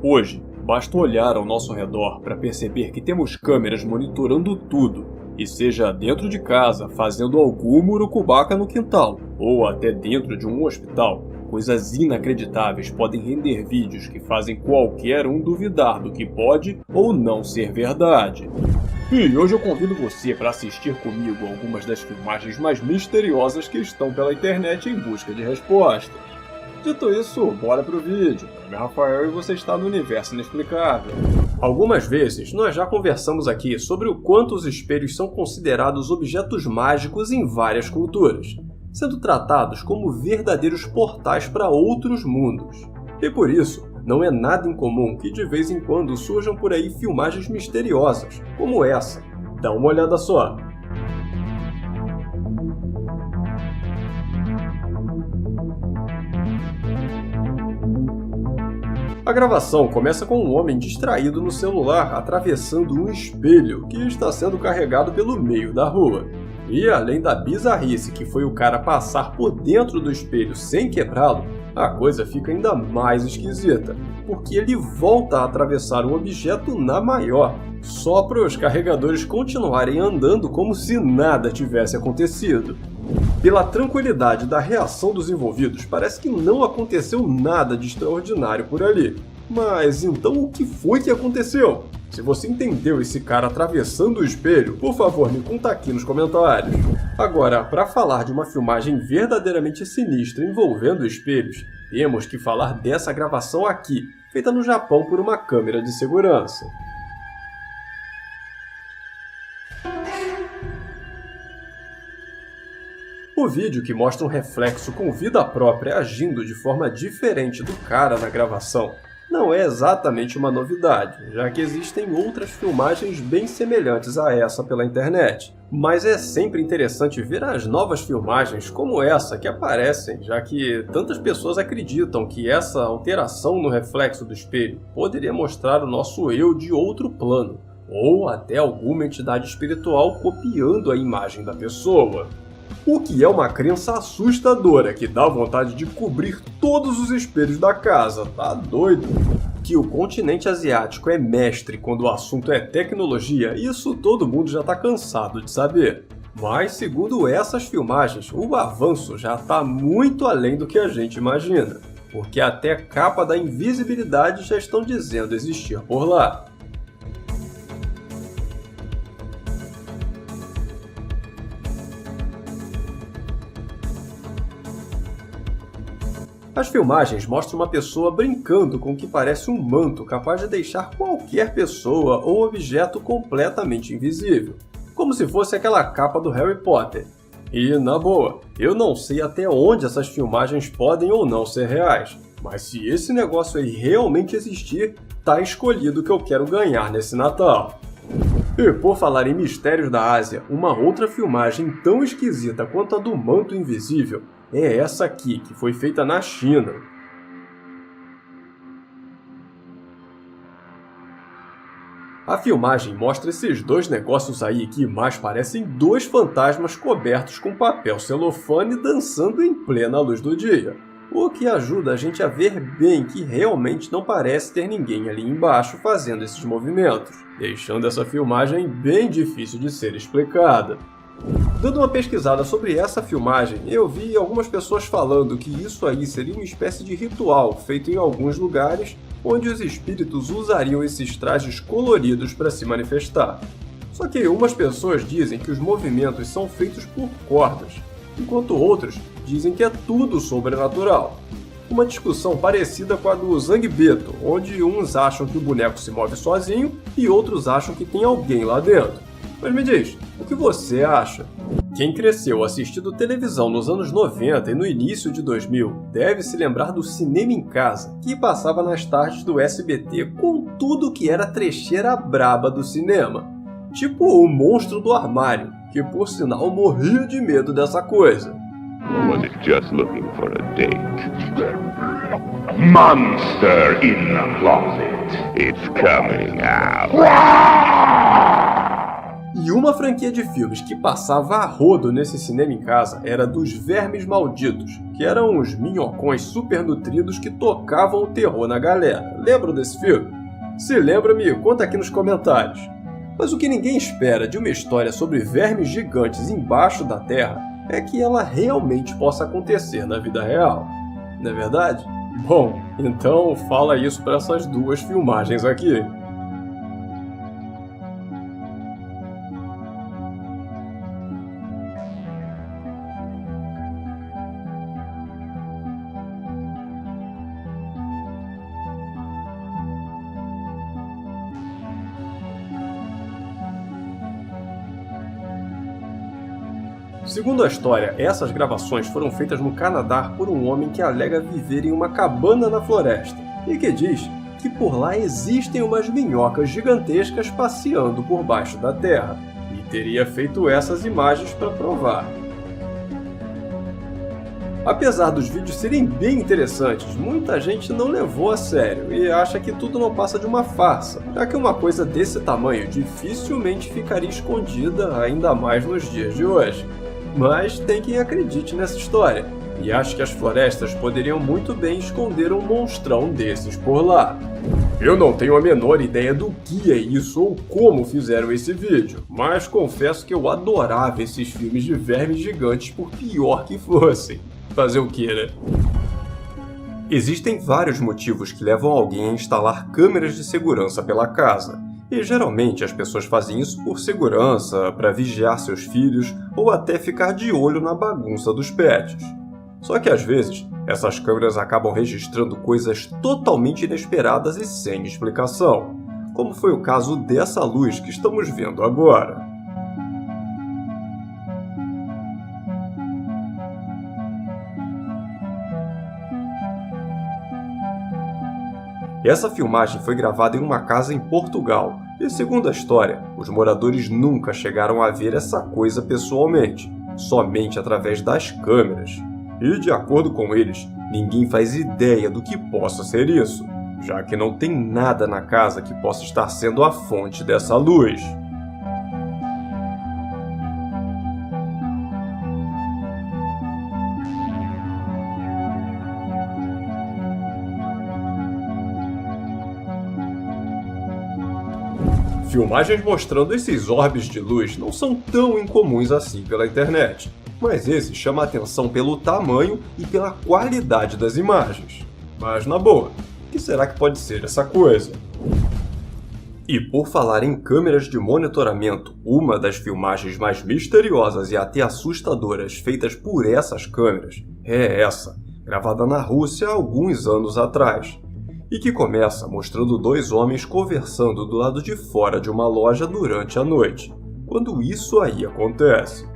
Hoje, basta olhar ao nosso redor para perceber que temos câmeras monitorando tudo, e seja dentro de casa, fazendo algum murucubaca no quintal, ou até dentro de um hospital, coisas inacreditáveis podem render vídeos que fazem qualquer um duvidar do que pode ou não ser verdade. E hoje eu convido você para assistir comigo algumas das filmagens mais misteriosas que estão pela internet em busca de respostas. Dito isso, bora pro vídeo. Meu nome é Rafael e você está no Universo Inexplicável. Algumas vezes nós já conversamos aqui sobre o quanto os espelhos são considerados objetos mágicos em várias culturas, sendo tratados como verdadeiros portais para outros mundos. E por isso, não é nada incomum que de vez em quando surjam por aí filmagens misteriosas, como essa. Dá uma olhada só. A gravação começa com um homem distraído no celular atravessando um espelho que está sendo carregado pelo meio da rua. E além da bizarrice que foi o cara passar por dentro do espelho sem quebrá-lo, a coisa fica ainda mais esquisita, porque ele volta a atravessar o objeto na maior, só para os carregadores continuarem andando como se nada tivesse acontecido. Pela tranquilidade da reação dos envolvidos, parece que não aconteceu nada de extraordinário por ali. Mas então o que foi que aconteceu? Se você entendeu esse cara atravessando o espelho, por favor me conta aqui nos comentários. Agora, para falar de uma filmagem verdadeiramente sinistra envolvendo espelhos, temos que falar dessa gravação aqui, feita no Japão por uma câmera de segurança. O vídeo que mostra um reflexo com vida própria agindo de forma diferente do cara na gravação não é exatamente uma novidade, já que existem outras filmagens bem semelhantes a essa pela internet. Mas é sempre interessante ver as novas filmagens como essa que aparecem, já que tantas pessoas acreditam que essa alteração no reflexo do espelho poderia mostrar o nosso eu de outro plano, ou até alguma entidade espiritual copiando a imagem da pessoa. O que é uma crença assustadora que dá vontade de cobrir todos os espelhos da casa, tá doido? Que o continente asiático é mestre quando o assunto é tecnologia, isso todo mundo já tá cansado de saber. Mas segundo essas filmagens, o avanço já tá muito além do que a gente imagina, porque até a capa da invisibilidade já estão dizendo existir por lá. As filmagens mostram uma pessoa brincando com o que parece um manto capaz de deixar qualquer pessoa ou objeto completamente invisível, como se fosse aquela capa do Harry Potter. E, na boa, eu não sei até onde essas filmagens podem ou não ser reais, mas se esse negócio aí realmente existir, tá escolhido o que eu quero ganhar nesse Natal. E por falar em mistérios da Ásia, uma outra filmagem tão esquisita quanto a do manto invisível é essa aqui, que foi feita na China. A filmagem mostra esses dois negócios aí que mais parecem dois fantasmas cobertos com papel celofane dançando em plena luz do dia. O que ajuda a gente a ver bem que realmente não parece ter ninguém ali embaixo fazendo esses movimentos, deixando essa filmagem bem difícil de ser explicada. Dando uma pesquisada sobre essa filmagem, eu vi algumas pessoas falando que isso aí seria uma espécie de ritual feito em alguns lugares onde os espíritos usariam esses trajes coloridos para se manifestar. Só que umas pessoas dizem que os movimentos são feitos por cordas, enquanto outros dizem que é tudo sobrenatural. Uma discussão parecida com a do Zangibeto, onde uns acham que o boneco se move sozinho e outros acham que tem alguém lá dentro. Mas me diz, o que você acha? Quem cresceu assistindo televisão nos anos 90 e no início de 2000 deve se lembrar do Cinema em Casa, que passava nas tardes do SBT com tudo que era trecheira braba do cinema. Tipo o Monstro do Armário, que por sinal morria de medo dessa coisa. Or was it just looking for a date? Monster in the closet. It's coming out. E uma franquia de filmes que passava a rodo nesse cinema em casa era dos Vermes Malditos, que eram uns minhocões super nutridos que tocavam o terror na galera. Lembram desse filme? Se lembra, me conta aqui nos comentários. Mas o que ninguém espera de uma história sobre vermes gigantes embaixo da terra é que ela realmente possa acontecer na vida real. Não é verdade? Bom, então fala isso para essas duas filmagens aqui. Segundo a história, essas gravações foram feitas no Canadá por um homem que alega viver em uma cabana na floresta e que diz que por lá existem umas minhocas gigantescas passeando por baixo da terra, e teria feito essas imagens para provar. Apesar dos vídeos serem bem interessantes, muita gente não levou a sério e acha que tudo não passa de uma farsa, já que uma coisa desse tamanho dificilmente ficaria escondida, ainda mais nos dias de hoje. Mas tem quem acredite nessa história, e acha que as florestas poderiam muito bem esconder um monstrão desses por lá. Eu não tenho a menor ideia do que é isso ou como fizeram esse vídeo, mas confesso que eu adorava esses filmes de vermes gigantes por pior que fossem. Fazer o que, né? Existem vários motivos que levam alguém a instalar câmeras de segurança pela casa. E geralmente as pessoas fazem isso por segurança, para vigiar seus filhos ou até ficar de olho na bagunça dos pets. Só que às vezes, essas câmeras acabam registrando coisas totalmente inesperadas e sem explicação, como foi o caso dessa luz que estamos vendo agora. Essa filmagem foi gravada em uma casa em Portugal, e segundo a história, os moradores nunca chegaram a ver essa coisa pessoalmente, somente através das câmeras. E de acordo com eles, ninguém faz ideia do que possa ser isso, já que não tem nada na casa que possa estar sendo a fonte dessa luz. Filmagens mostrando esses orbes de luz não são tão incomuns assim pela internet, mas esse chama a atenção pelo tamanho e pela qualidade das imagens. Mas na boa, o que será que pode ser essa coisa? E por falar em câmeras de monitoramento, uma das filmagens mais misteriosas e até assustadoras feitas por essas câmeras é essa, gravada na Rússia há alguns anos atrás. E que começa mostrando dois homens conversando do lado de fora de uma loja durante a noite, quando isso aí acontece.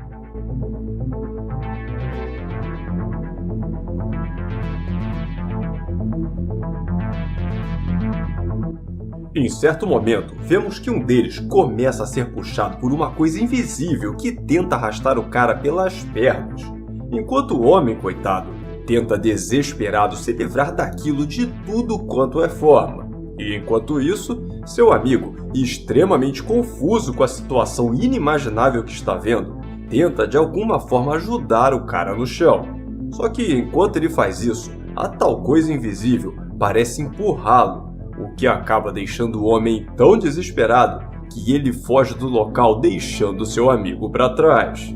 Em certo momento, vemos que um deles começa a ser puxado por uma coisa invisível que tenta arrastar o cara pelas pernas, enquanto o homem, coitado, tenta desesperado se livrar daquilo de tudo quanto é forma. E enquanto isso, seu amigo, extremamente confuso com a situação inimaginável que está vendo, tenta de alguma forma ajudar o cara no chão. Só que enquanto ele faz isso, a tal coisa invisível parece empurrá-lo, o que acaba deixando o homem tão desesperado que ele foge do local deixando seu amigo para trás.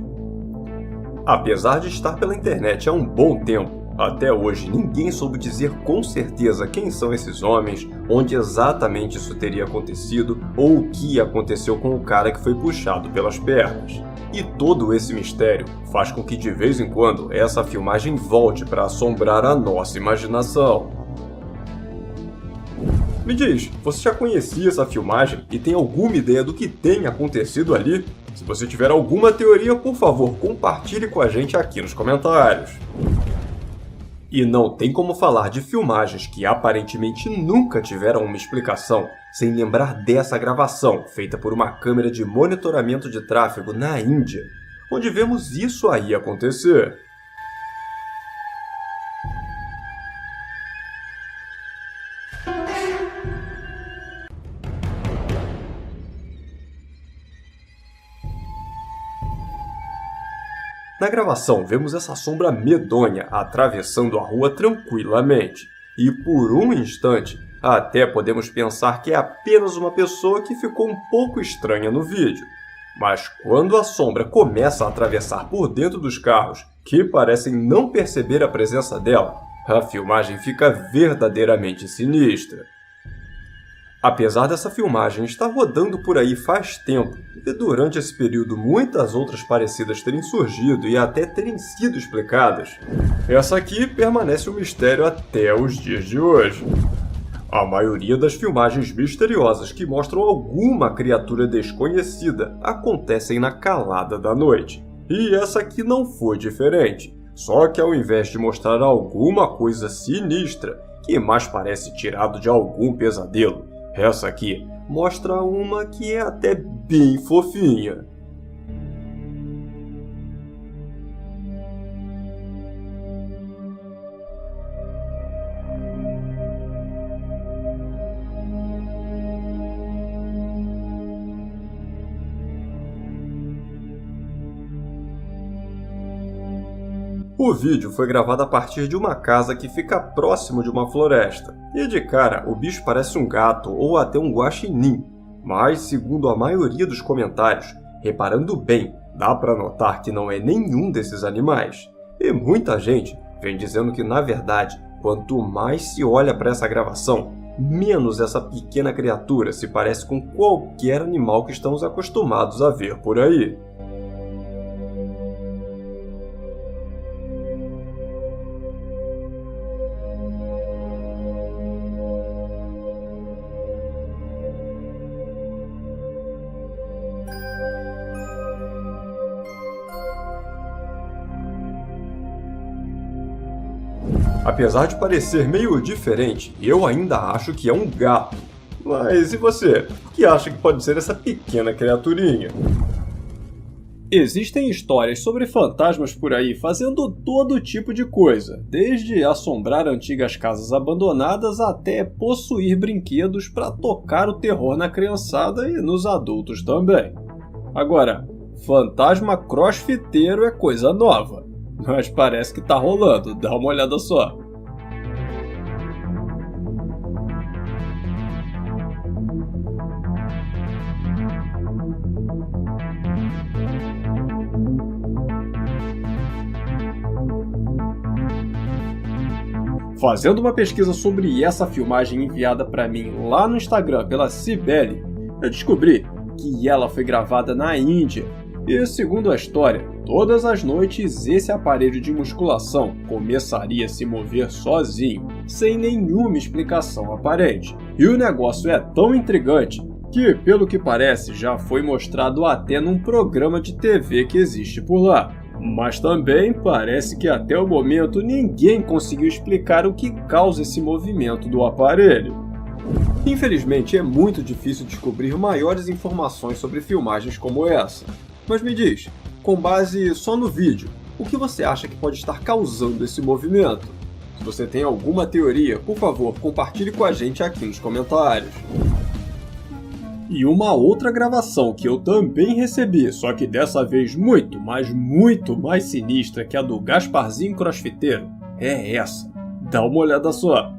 Apesar de estar pela internet há um bom tempo, até hoje ninguém soube dizer com certeza quem são esses homens, onde exatamente isso teria acontecido ou o que aconteceu com o cara que foi puxado pelas pernas. E todo esse mistério faz com que de vez em quando essa filmagem volte para assombrar a nossa imaginação. Me diz, você já conhecia essa filmagem e tem alguma ideia do que tem acontecido ali? Se você tiver alguma teoria, por favor, compartilhe com a gente aqui nos comentários. E não tem como falar de filmagens que aparentemente nunca tiveram uma explicação sem lembrar dessa gravação feita por uma câmera de monitoramento de tráfego na Índia, onde vemos isso aí acontecer. Na gravação, vemos essa sombra medonha atravessando a rua tranquilamente, e por um instante, até podemos pensar que é apenas uma pessoa que ficou um pouco estranha no vídeo. Mas quando a sombra começa a atravessar por dentro dos carros, que parecem não perceber a presença dela, a filmagem fica verdadeiramente sinistra. Apesar dessa filmagem estar rodando por aí faz tempo, e durante esse período muitas outras parecidas terem surgido e até terem sido explicadas, essa aqui permanece um mistério até os dias de hoje. A maioria das filmagens misteriosas que mostram alguma criatura desconhecida acontecem na calada da noite. E essa aqui não foi diferente, só que ao invés de mostrar alguma coisa sinistra, que mais parece tirado de algum pesadelo, essa aqui mostra uma que é até bem fofinha. O vídeo foi gravado a partir de uma casa que fica próximo de uma floresta. E de cara, o bicho parece um gato ou até um guaxinim. Mas, segundo a maioria dos comentários, reparando bem, dá para notar que não é nenhum desses animais. E muita gente vem dizendo que, na verdade, quanto mais se olha para essa gravação, menos essa pequena criatura se parece com qualquer animal que estamos acostumados a ver por aí. Apesar de parecer meio diferente, eu ainda acho que é um gato. Mas e você? O que acha que pode ser essa pequena criaturinha? Existem histórias sobre fantasmas por aí fazendo todo tipo de coisa, desde assombrar antigas casas abandonadas até possuir brinquedos para tocar o terror na criançada e nos adultos também. Agora, fantasma crossfiteiro é coisa nova. Mas parece que tá rolando, dá uma olhada só. Fazendo uma pesquisa sobre essa filmagem enviada para mim lá no Instagram pela Cibele, eu descobri que ela foi gravada na Índia. E, segundo a história, todas as noites esse aparelho de musculação começaria a se mover sozinho, sem nenhuma explicação aparente. E o negócio é tão intrigante que, pelo que parece, já foi mostrado até num programa de TV que existe por lá. Mas também parece que até o momento ninguém conseguiu explicar o que causa esse movimento do aparelho. Infelizmente, é muito difícil descobrir maiores informações sobre filmagens como essa. Mas me diz, com base só no vídeo, o que você acha que pode estar causando esse movimento? Se você tem alguma teoria, por favor, compartilhe com a gente aqui nos comentários. E uma outra gravação que eu também recebi, só que dessa vez muito mais sinistra que a do Gasparzinho Crossfiteiro, é essa. Dá uma olhada só.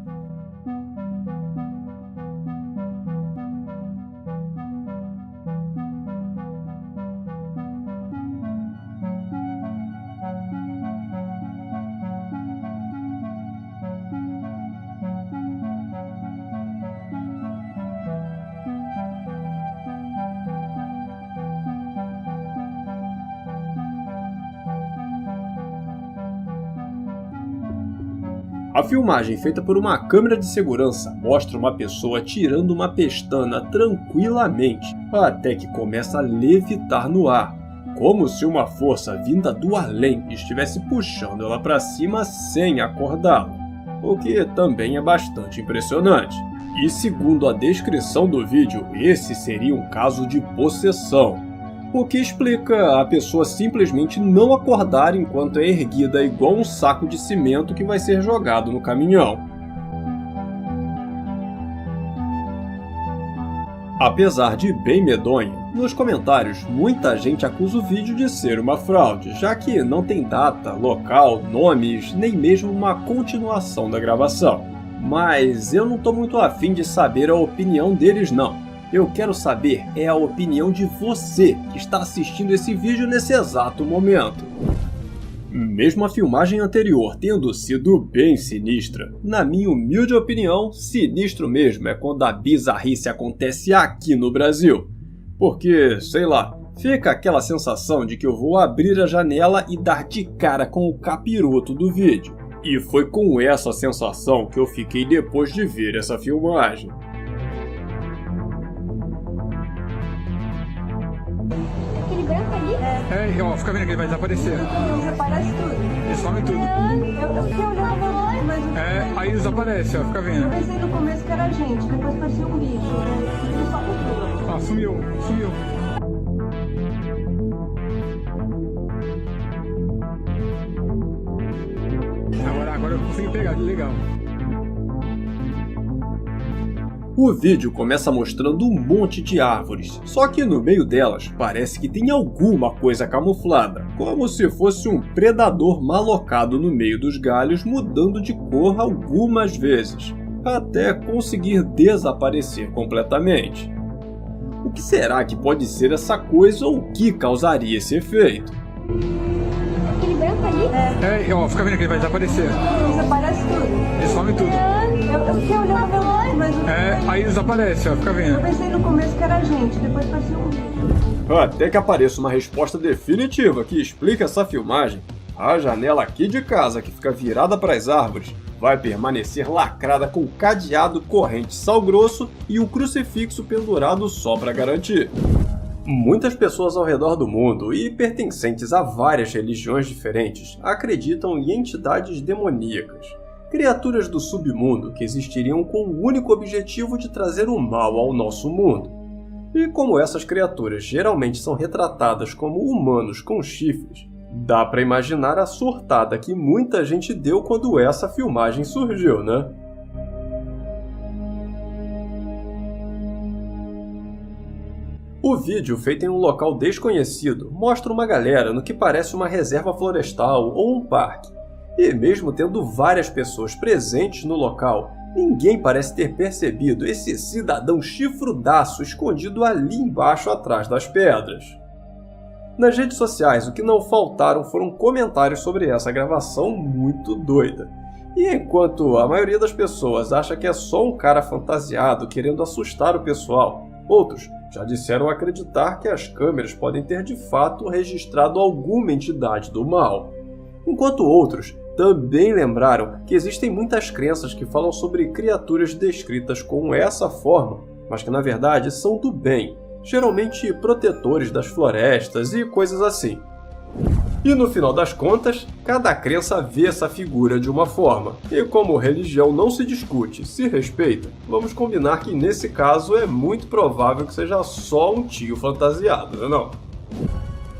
A filmagem feita por uma câmera de segurança mostra uma pessoa tirando uma pestana tranquilamente, até que começa a levitar no ar, como se uma força vinda do além estivesse puxando ela para cima sem acordá-la, o que também é bastante impressionante. E segundo a descrição do vídeo, esse seria um caso de possessão, o que explica a pessoa simplesmente não acordar enquanto é erguida igual um saco de cimento que vai ser jogado no caminhão. Apesar de bem medonho, nos comentários muita gente acusa o vídeo de ser uma fraude, já que não tem data, local, nomes, nem mesmo uma continuação da gravação. Mas eu não tô muito afim de saber a opinião deles não. Eu quero saber a opinião de você que está assistindo esse vídeo nesse exato momento. Mesmo a filmagem anterior tendo sido bem sinistra, na minha humilde opinião, sinistro mesmo é quando a bizarrice acontece aqui no Brasil. Porque, sei lá, fica aquela sensação de que eu vou abrir a janela e dar de cara com o capiroto do vídeo. E foi com essa sensação que eu fiquei depois de ver essa filmagem. Aquele branco ali? Ó, fica vendo que ele vai desaparecer. Desaparece tudo. Ele some tudo. Eu fiquei olhando, mas Aí desaparece, ó, fica eu vendo. pensei no começo que era gente, depois parecia um bicho. Ele some tudo. Ó, sumiu. Agora eu consegui pegar, que legal. O vídeo começa mostrando um monte de árvores, só que no meio delas parece que tem alguma coisa camuflada, como se fosse um predador malocado no meio dos galhos mudando de cor algumas vezes, até conseguir desaparecer completamente. O que será que pode ser essa coisa ou o que causaria esse efeito? Aquele branco ali? Ó, fica vendo que ele vai desaparecer. Desaparece tudo. Ele some tudo. Eu fiquei olhando, mas Aí desaparece, ó, fica vendo. eu pensei no começo que era gente, depois parecia um bicho. Até que apareça uma resposta definitiva que explica essa filmagem, a janela aqui de casa, que fica virada para as árvores, vai permanecer lacrada com cadeado, corrente, sal grosso e um crucifixo pendurado só para garantir. Muitas pessoas ao redor do mundo, e pertencentes a várias religiões diferentes, acreditam em entidades demoníacas, criaturas do submundo que existiriam com o único objetivo de trazer o mal ao nosso mundo. E como essas criaturas geralmente são retratadas como humanos com chifres, dá pra imaginar a surtada que muita gente deu quando essa filmagem surgiu, né? O vídeo, feito em um local desconhecido, mostra uma galera no que parece uma reserva florestal ou um parque. E mesmo tendo várias pessoas presentes no local, ninguém parece ter percebido esse cidadão chifrudaço escondido ali embaixo atrás das pedras. Nas redes sociais, o que não faltaram foram comentários sobre essa gravação muito doida. E enquanto a maioria das pessoas acha que é só um cara fantasiado querendo assustar o pessoal, outros já disseram acreditar que as câmeras podem ter de fato registrado alguma entidade do mal. Enquanto outros também lembraram que existem muitas crenças que falam sobre criaturas descritas com essa forma, mas que na verdade são do bem, geralmente protetores das florestas e coisas assim. E no final das contas, cada crença vê essa figura de uma forma, e como religião não se discute, se respeita, vamos combinar que nesse caso é muito provável que seja só um tio fantasiado, não é?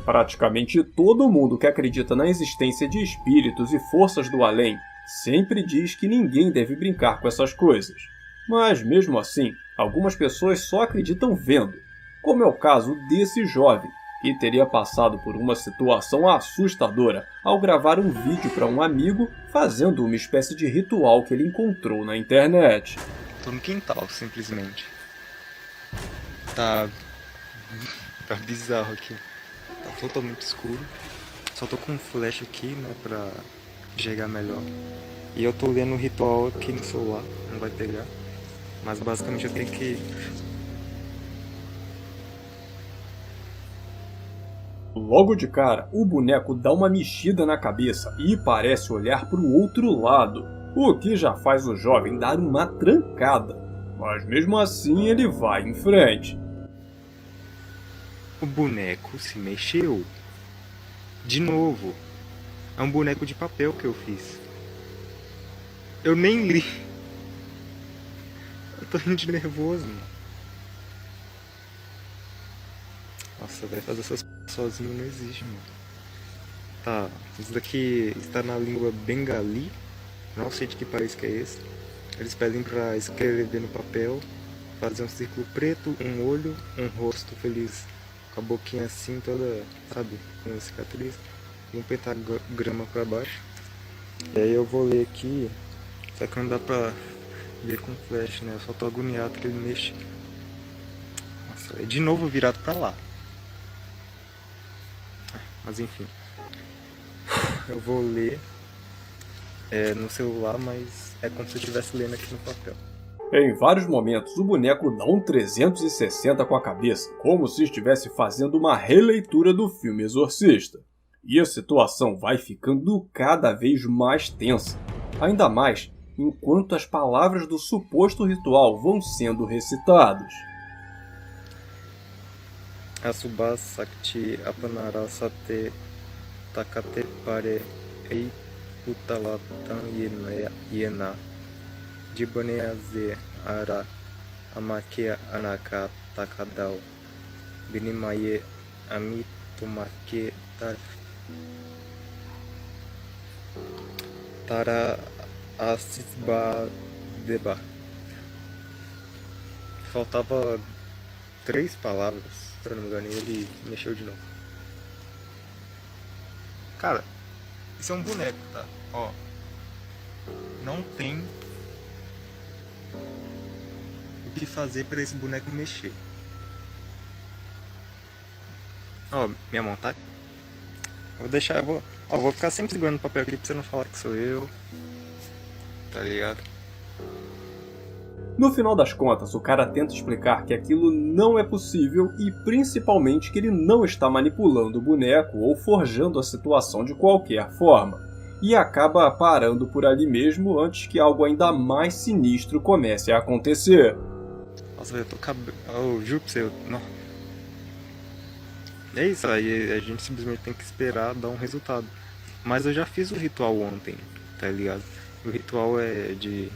Praticamente todo mundo que acredita na existência de espíritos e forças do além sempre diz que ninguém deve brincar com essas coisas. Mas mesmo assim, algumas pessoas só acreditam vendo, como é o caso desse jovem, que teria passado por uma situação assustadora ao gravar um vídeo para um amigo fazendo uma espécie de ritual que ele encontrou na internet. Tô no quintal, simplesmente. Tá bizarro aqui. Tá totalmente escuro. Só tô com um flash aqui, né, pra enxergar melhor. E eu tô lendo o ritual aqui no celular, não vai pegar. Mas basicamente eu tenho que... Logo de cara, o boneco dá uma mexida na cabeça e parece olhar para o outro lado, o que já faz o jovem dar uma trancada. Mas mesmo assim ele vai em frente. O boneco se mexeu. De novo. É um boneco de papel que eu fiz. Eu nem li. Eu tô rindo de nervoso, mano. Nossa, vai fazer essas sozinho não existe, mano. Tá, isso daqui está na língua bengali. Não sei de que país que é esse. Eles pedem pra escrever no papel fazer um círculo preto, um olho, um rosto feliz, com a boquinha assim toda, sabe, com cicatriz, e um pentagrama pra baixo. E aí eu vou ler aqui, só que não dá pra ver com flash, né? Eu só tô agoniado que ele mexe. Nossa, é de novo virado pra lá. Mas enfim. Eu vou ler no celular, mas é como se eu estivesse lendo aqui no papel. Em vários momentos, o boneco dá um 360 com a cabeça, como se estivesse fazendo uma releitura do filme Exorcista. E a situação vai ficando cada vez mais tensa, ainda mais enquanto as palavras do suposto ritual vão sendo recitadas. Asubha Sakti Apanarasate Takate Pare Ei Utalatan Yena Dibaneaze Ara Amake Anaka Takadao Binimaye Amitumake Tara Asisba Deba. Faltava 3 palavras, se eu não me engano, e ele mexeu de novo. Cara, isso é um boneco, tá? Ó, não tem o que fazer pra esse boneco mexer. Ó, minha mão tá? Vou deixar, vou ficar sempre segurando o papel aqui pra você não falar que sou eu. Tá ligado? No final das contas, o cara tenta explicar que aquilo não é possível e principalmente que ele não está manipulando o boneco ou forjando a situação de qualquer forma. E acaba parando por ali mesmo antes que algo ainda mais sinistro comece a acontecer. Nossa, eu tô cabelo. Oh, juro pra você, não. É isso aí, a gente simplesmente tem que esperar dar um resultado. Mas eu já fiz o ritual ontem, tá ligado? O ritual é de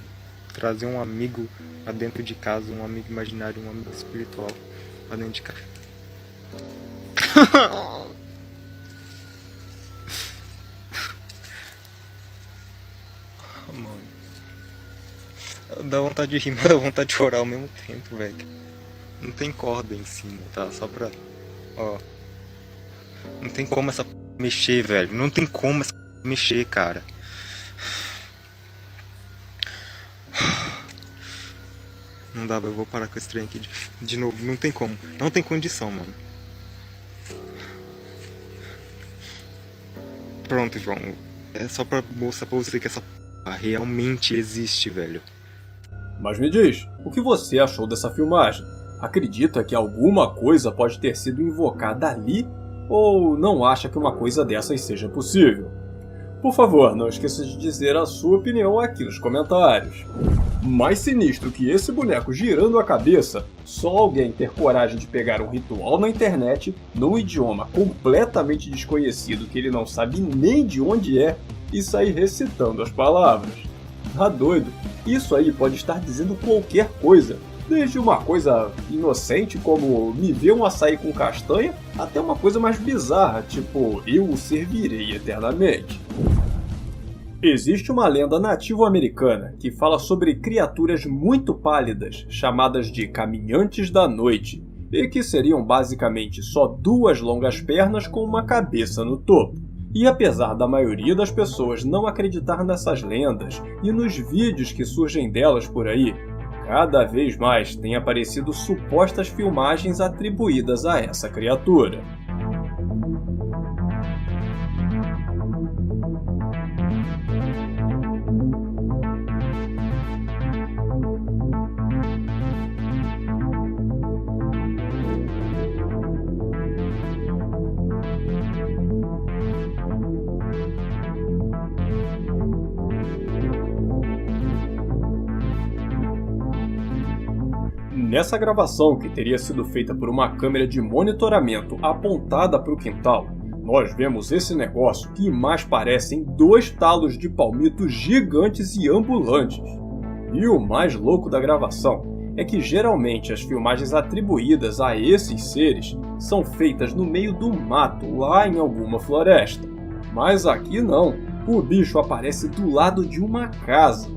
trazer um amigo pra dentro de casa, um amigo imaginário, um amigo espiritual pra dentro de casa. Mano, dá vontade de rir, mas dá vontade de chorar ao mesmo tempo, velho. Não tem corda em cima, tá? Só pra... Ó. Não tem como essa mexer, velho. Não tem como essa mexer, cara. Não dá, eu vou parar com esse trem aqui de novo. Não tem como. Não tem condição, mano. Pronto, João. É só pra mostrar pra você que essa porra realmente existe, velho. Mas me diz, o que você achou dessa filmagem? Acredita que alguma coisa pode ter sido invocada ali? Ou não acha que uma coisa dessas seja possível? Por favor, não esqueça de dizer a sua opinião aqui nos comentários. Mais sinistro que esse boneco girando a cabeça, só alguém ter coragem de pegar um ritual na internet, num idioma completamente desconhecido que ele não sabe nem de onde é, e sair recitando as palavras. Tá doido? Isso aí pode estar dizendo qualquer coisa, desde uma coisa inocente como me ver um açaí com castanha, até uma coisa mais bizarra, tipo eu o servirei eternamente. Existe uma lenda nativo-americana que fala sobre criaturas muito pálidas, chamadas de caminhantes da noite, e que seriam basicamente só 2 longas pernas com uma cabeça no topo. E apesar da maioria das pessoas não acreditar nessas lendas e nos vídeos que surgem delas por aí, cada vez mais têm aparecido supostas filmagens atribuídas a essa criatura. Nessa gravação, que teria sido feita por uma câmera de monitoramento apontada para o quintal, nós vemos esse negócio que mais parecem 2 talos de palmito gigantes e ambulantes. E o mais louco da gravação é que geralmente as filmagens atribuídas a esses seres são feitas no meio do mato, lá em alguma floresta. Mas aqui não, o bicho aparece do lado de uma casa.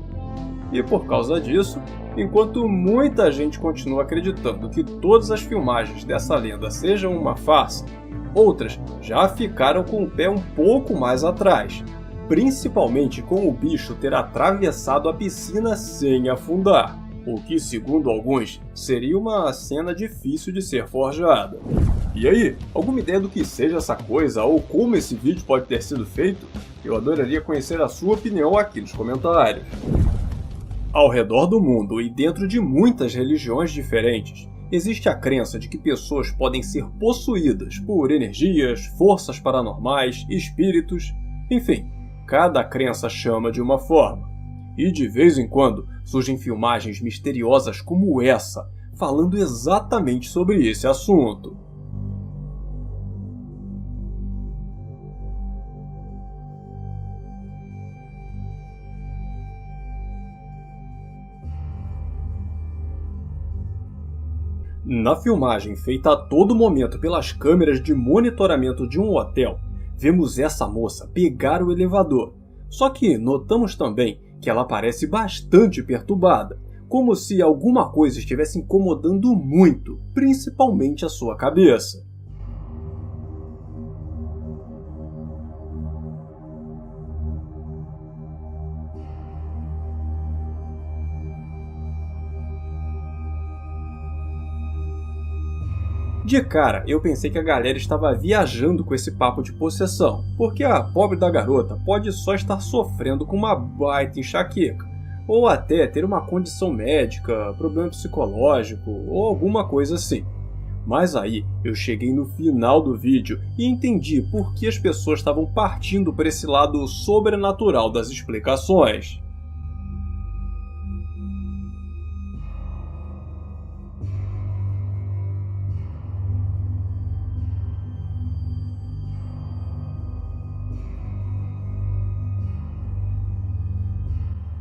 E por causa disso, Enquanto muita gente continua acreditando que todas as filmagens dessa lenda sejam uma farsa, outras já ficaram com o pé um pouco mais atrás, principalmente com o bicho ter atravessado a piscina sem afundar, o que, segundo alguns, seria uma cena difícil de ser forjada. E aí, alguma ideia do que seja essa coisa ou como esse vídeo pode ter sido feito? Eu adoraria conhecer a sua opinião aqui nos comentários. Ao redor do mundo e dentro de muitas religiões diferentes, existe a crença de que pessoas podem ser possuídas por energias, forças paranormais, espíritos, enfim, cada crença chama de uma forma. E de vez em quando surgem filmagens misteriosas como essa, falando exatamente sobre esse assunto. Na filmagem feita a todo momento pelas câmeras de monitoramento de um hotel, vemos essa moça pegar o elevador. Só que notamos também que ela parece bastante perturbada, como se alguma coisa estivesse incomodando muito, principalmente a sua cabeça. De cara, eu pensei que a galera estava viajando com esse papo de possessão, porque a pobre da garota pode só estar sofrendo com uma baita enxaqueca, ou até ter uma condição médica, problema psicológico, ou alguma coisa assim. Mas aí, eu cheguei no final do vídeo e entendi por que as pessoas estavam partindo para esse lado sobrenatural das explicações.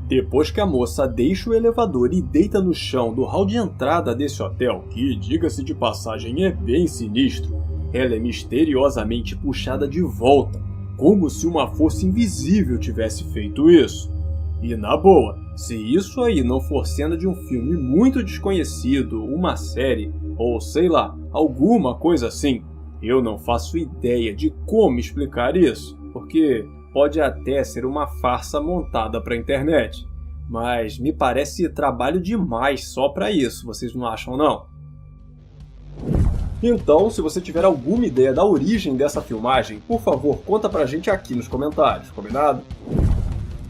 Depois que a moça deixa o elevador e deita no chão do hall de entrada desse hotel, que, diga-se de passagem, é bem sinistro, ela é misteriosamente puxada de volta, como se uma força invisível tivesse feito isso. E na boa, se isso aí não for cena de um filme muito desconhecido, uma série, ou sei lá, alguma coisa assim, eu não faço ideia de como explicar isso, porque pode até ser uma farsa montada para a internet, mas me parece trabalho demais só para isso, vocês não acham não? Então, se você tiver alguma ideia da origem dessa filmagem, por favor, conta pra gente aqui nos comentários, combinado?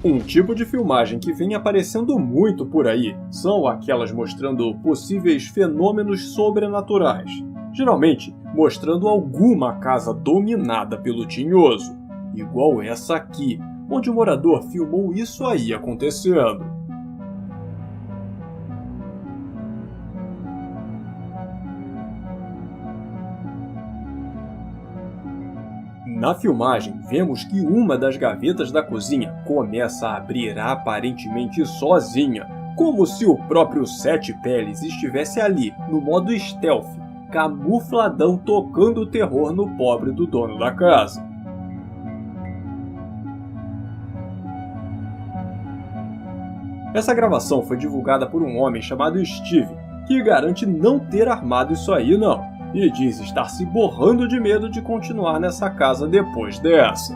Um tipo de filmagem que vem aparecendo muito por aí são aquelas mostrando possíveis fenômenos sobrenaturais, geralmente mostrando alguma casa dominada pelo tinhoso, igual essa aqui, onde o morador filmou isso aí acontecendo. Na filmagem, vemos que uma das gavetas da cozinha começa a abrir aparentemente sozinha, como se o próprio Sete Peles estivesse ali, no modo stealth, camufladão tocando o terror no pobre do dono da casa. Essa gravação foi divulgada por um homem chamado Steve, que garante não ter armado isso aí não, e diz estar se borrando de medo de continuar nessa casa depois dessa.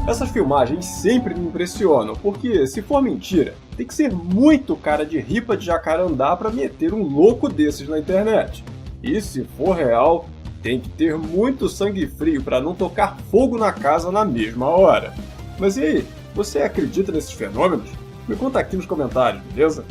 Essas filmagens sempre me impressionam, porque se for mentira, tem que ser muito cara de ripa de jacarandá para meter um louco desses na internet. E se for real, tem que ter muito sangue frio para não tocar fogo na casa na mesma hora. Mas e aí, você acredita nesses fenômenos? Me conta aqui nos comentários, beleza?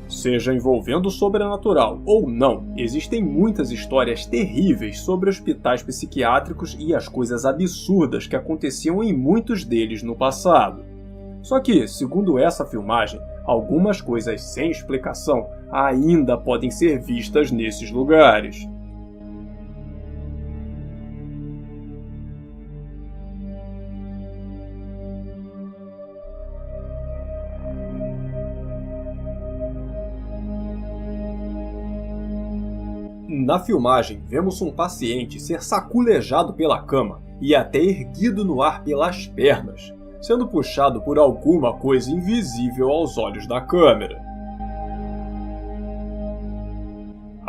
Seja envolvendo o sobrenatural ou não, existem muitas histórias terríveis sobre hospitais psiquiátricos e as coisas absurdas que aconteciam em muitos deles no passado. Só que, segundo essa filmagem, algumas coisas sem explicação ainda podem ser vistas nesses lugares. Na filmagem, vemos um paciente ser saculejado pela cama e até erguido no ar pelas pernas, sendo puxado por alguma coisa invisível aos olhos da câmera.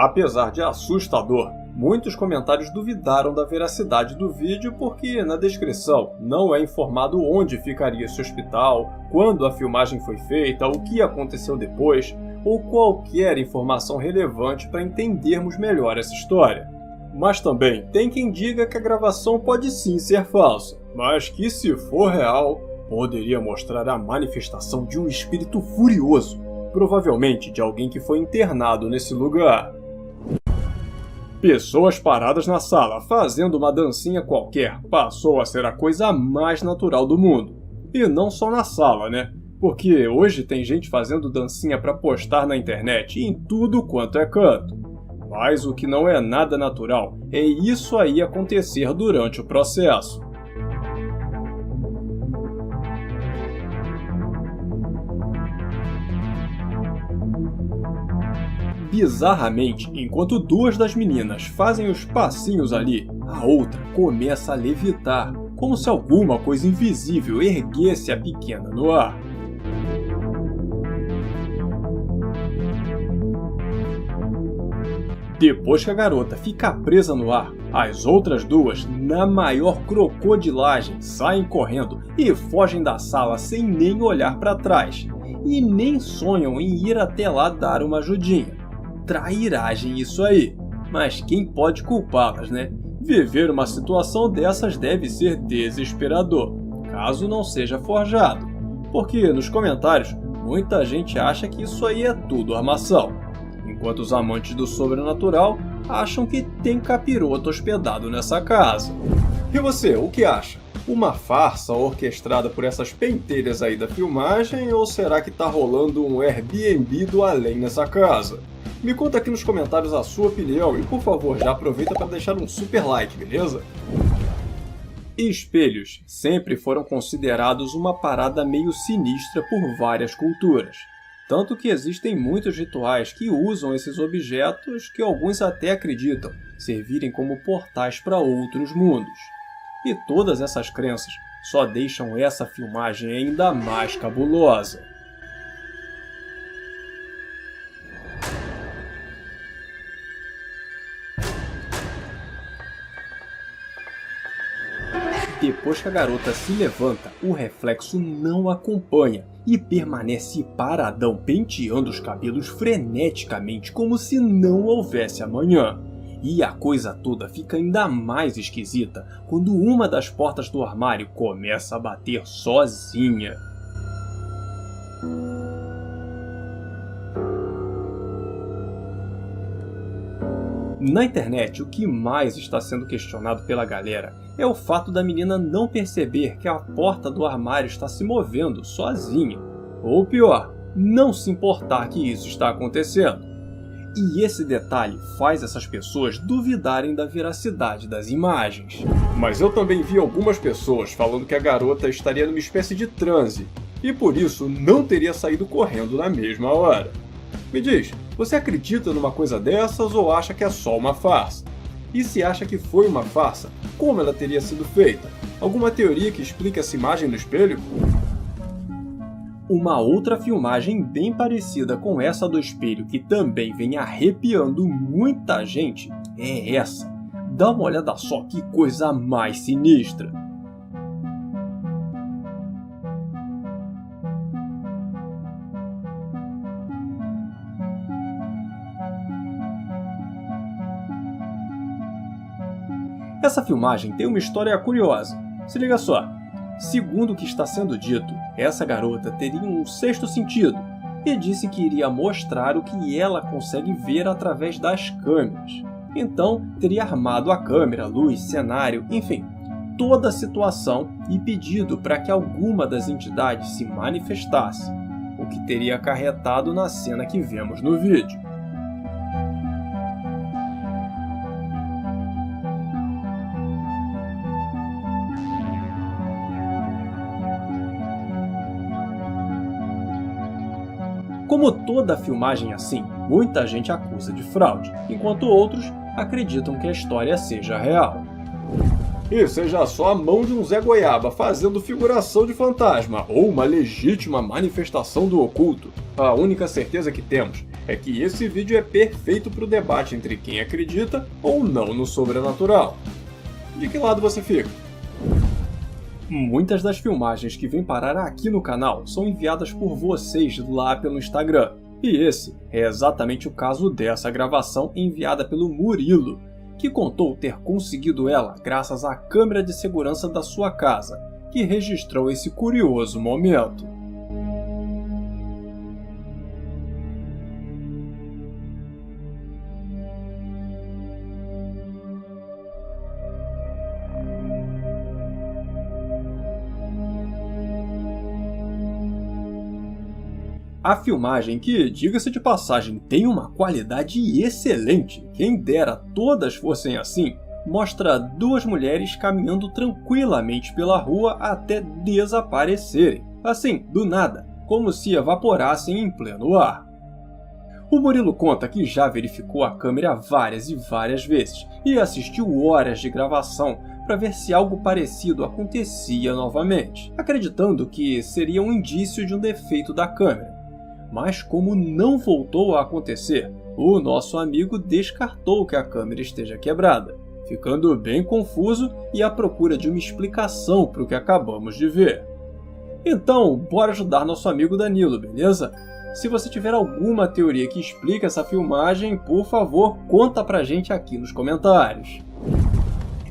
Apesar de assustador, muitos comentários duvidaram da veracidade do vídeo porque na descrição não é informado onde ficaria esse hospital, quando a filmagem foi feita, o que aconteceu depois, ou qualquer informação relevante para entendermos melhor essa história. Mas também tem quem diga que a gravação pode sim ser falsa, mas que se for real, poderia mostrar a manifestação de um espírito furioso, provavelmente de alguém que foi internado nesse lugar. Pessoas paradas na sala fazendo uma dancinha qualquer passou a ser a coisa mais natural do mundo. E não só na sala, né? Porque hoje tem gente fazendo dancinha para postar na internet em tudo quanto é canto. Mas o que não é nada natural é isso aí acontecer durante o processo. Bizarramente, enquanto duas das meninas fazem os passinhos ali, a outra começa a levitar, como se alguma coisa invisível erguesse a pequena no ar. Depois que a garota fica presa no ar, as outras duas, na maior crocodilagem, saem correndo e fogem da sala sem nem olhar para trás, e nem sonham em ir até lá dar uma ajudinha. Trairagem isso aí, mas quem pode culpá-las, né? Viver uma situação dessas deve ser desesperador, caso não seja forjado, porque nos comentários muita gente acha que isso aí é tudo armação, enquanto os amantes do sobrenatural acham que tem capiroto hospedado nessa casa. E você, o que acha? Uma farsa orquestrada por essas penteiras aí da filmagem, ou será que tá rolando um Airbnb do além nessa casa? Me conta aqui nos comentários a sua opinião e, por favor, já aproveita para deixar um super like, beleza? Espelhos sempre foram considerados uma parada meio sinistra por várias culturas. Tanto que existem muitos rituais que usam esses objetos que alguns até acreditam servirem como portais para outros mundos. E todas essas crenças só deixam essa filmagem ainda mais cabulosa. Depois que a garota se levanta, o reflexo não acompanha e permanece paradão penteando os cabelos freneticamente como se não houvesse amanhã. E a coisa toda fica ainda mais esquisita quando uma das portas do armário começa a bater sozinha. Na internet, o que mais está sendo questionado pela galera é o fato da menina não perceber que a porta do armário está se movendo sozinha. Ou pior, não se importar que isso está acontecendo. E esse detalhe faz essas pessoas duvidarem da veracidade das imagens. Mas eu também vi algumas pessoas falando que a garota estaria numa espécie de transe, e por isso não teria saído correndo na mesma hora. Me diz, você acredita numa coisa dessas ou acha que é só uma farsa? E se acha que foi uma farsa, como ela teria sido feita? Alguma teoria que explique essa imagem no espelho? Uma outra filmagem bem parecida com essa do espelho que também vem arrepiando muita gente é essa. Dá uma olhada só que coisa mais sinistra. Essa filmagem tem uma história curiosa. Se liga só. Segundo o que está sendo dito, essa garota teria um sexto sentido e disse que iria mostrar o que ela consegue ver através das câmeras. Então, teria armado a câmera, luz, cenário, enfim, toda a situação e pedido para que alguma das entidades se manifestasse, o que teria acarretado na cena que vemos no vídeo. Como toda filmagem assim, muita gente acusa de fraude, enquanto outros acreditam que a história seja real. E seja só a mão de um Zé Goiaba fazendo figuração de fantasma ou uma legítima manifestação do oculto, a única certeza que temos é que esse vídeo é perfeito para o debate entre quem acredita ou não no sobrenatural. De que lado você fica? Muitas das filmagens que vêm parar aqui no canal são enviadas por vocês lá pelo Instagram. E esse é exatamente o caso dessa gravação enviada pelo Murilo, que contou ter conseguido ela graças à câmera de segurança da sua casa, que registrou esse curioso momento. A filmagem, que, diga-se de passagem, tem uma qualidade excelente, quem dera todas fossem assim, mostra duas mulheres caminhando tranquilamente pela rua até desaparecerem, assim, do nada, como se evaporassem em pleno ar. O Murilo conta que já verificou a câmera várias e várias vezes e assistiu horas de gravação para ver se algo parecido acontecia novamente, acreditando que seria um indício de um defeito da câmera. Mas como não voltou a acontecer, o nosso amigo descartou que a câmera esteja quebrada, ficando bem confuso e à procura de uma explicação para o que acabamos de ver. Então, bora ajudar nosso amigo Danilo, beleza? Se você tiver alguma teoria que explique essa filmagem, por favor, conta pra gente aqui nos comentários.